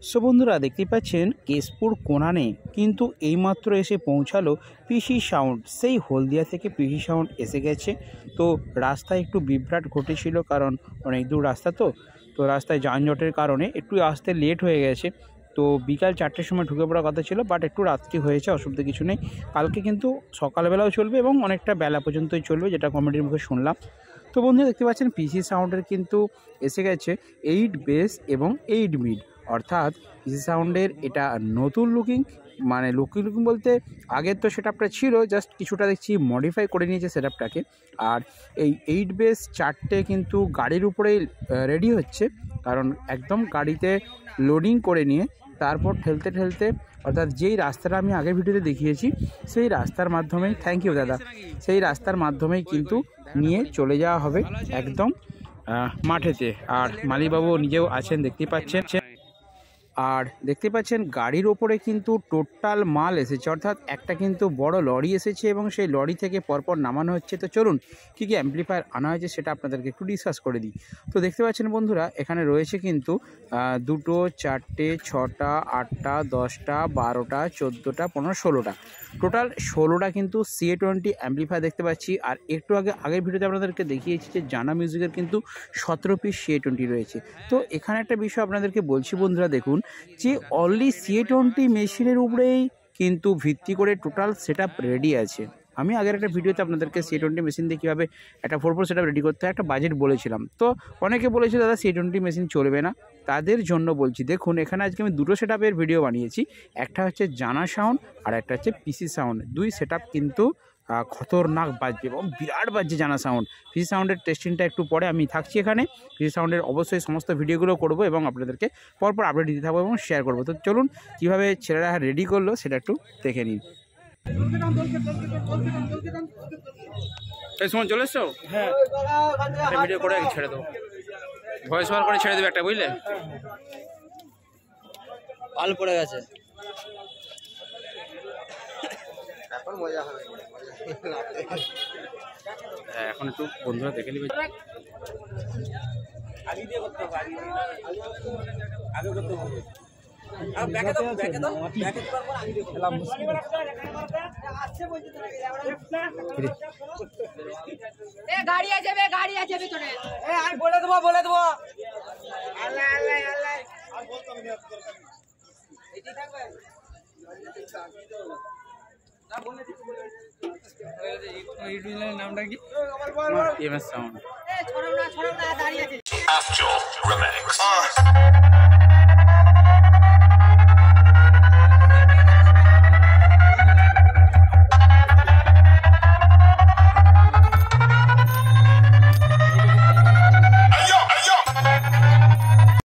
So বন্ধুরা দেখতেই পাচ্ছেন কেশপুর কোনানে কিন্তু এইমাত্র এসে পৌঁছালো পিসি সাউন্ড। সেই হলদিয়া থেকে পিসি সাউন্ড এসে গেছে। তো রাস্তায় একটু বিভ্রাট ঘটেছিল, কারণ অনেক দূর রাস্তা, তো রাস্তায় যানজটের কারণে একটু আসতে লেট হয়ে গেছে। তো বিকাল 4টের সময় ঢুকে পড়ার কথা ছিল, বাট একটু রাত্রি হয়েছে, অসুবিধা কিছু নেই। কালকে কিন্তু সকালবেলাও চলবে এবং অনেকটা বেলা পর্যন্তই চলবে, যেটা কমিটির মুখে শুনলাম। তো বন্ধুরা দেখতে পাচ্ছেন পিসি সাউন্ডের কিন্তু এসে গেছে 8 বেস এবং 8 মিড, অর্থাৎ পিসি সাউন্ডের এটা নতুন লুকিং। মানে লুকিং বলতে আগের তো সেটআপটা ছিল, জাস্ট কিছুটা দেখছি মডিফাই করে নিয়েছে সেটআপটাকে। আর এই 8 বেস 4টে কিন্তু গাড়ির উপরেই রেডি হচ্ছে, কারণ একদম গাড়িতে লোডিং করে নিয়ে তারপর ঠেলতে ঠেলতে, অর্থাৎ যেই রাস্তাটা আমি আগের ভিডিওতে দেখিয়েছি সেই রাস্তার মাধ্যমেই, থ্যাংক ইউ দাদা, সেই রাস্তার মাধ্যমেই কিন্তু নিয়ে চলে যাওয়া হবে একদম মাঠেতে। আর মালিবাবু নিজেও আছেন, দেখতেই পাচ্ছেন। আর দেখতে পাচ্ছেন গাড়ির ওপরে কিন্তু টোটাল মাল এসেছে, অর্থাৎ একটা কিন্তু বড় লরি এসেছে এবং সেই লরি থেকে পরপর নামানো হচ্ছে। তো চলুন কী কী অ্যাম্প্লিফায়ার আনা হয়েছে সেটা আপনাদেরকে একটু ডিসকাস করে দিই। তো দেখতে পাচ্ছেন বন্ধুরা, এখানে রয়েছে কিন্তু 2, 4, 6, 8, 10, 12, 14, 15, 16টা, টোটাল 16টা কিন্তু CA20 অ্যাম্প্লিফায়ার দেখতে পাচ্ছি। আর একটু আগের ভিডিওতে আপনাদেরকে দেখিয়েছি যে জানা মিউজিকের কিন্তু 17 পিস CA20 রয়েছে। তো এখানে একটা বিষয় আপনাদেরকে বলছি বন্ধুরা, দেখুন যে অনলি CA20 মেশিনের উপরেই কিন্তু ভিত্তি করে টোটাল সেটআপ রেডি আছে। আমি আগের একটা ভিডিওতে আপনাদেরকে CA20 মেশিন দিয়ে কীভাবে একটা 4/4 সেটআপ রেডি করতে হয় একটা বাজেট বলেছিলাম। তো অনেকে বলেছে দাদা CA20 মেশিন চলবে না, তাদের জন্য বলছি দেখুন এখানে আজকে আমি দুটো সেটআপের ভিডিও বানিয়েছি। একটা হচ্ছে জানা সাউন্ড আর একটা হচ্ছে পিসি সাউন্ড। দুই সেটআপ কিন্তু খতরনাক বাজবে এবং বিরাট বাজছে জানা সাউন্ড। পিসি সাউন্ডের টেস্টিংটা একটু পরে আমি থাকছি এখানে। পিসি সাউন্ডের অবশ্যই সমস্ত ভিডিওগুলো করব এবং আপনাদেরকে পরপর আপডেট দিতে থাকবো এবং শেয়ার করবো। তো চলুন কীভাবে ছেলেরা রেডি করলো সেটা একটু দেখে নিন। এই সময় চলে এসছো? হ্যাঁ, ভিডিও করে ছেড়ে দেবো, ভয়েস ওভার করে ছেড়ে দেবে একটা, বুঝলে? পাল পড়ে গেছে, এখন মজা হবে। হ্যাঁ, এখন একটু বন্ধুরা দেখে নেবে। গাড়ি আছে ভিতরে, আমি বলে দেবো আল্লাহ আল্লাহ আল্লাহ নামটা কি? MS sound. ছড়াও না দাঁড়িয়ে আছে। Astral Remix.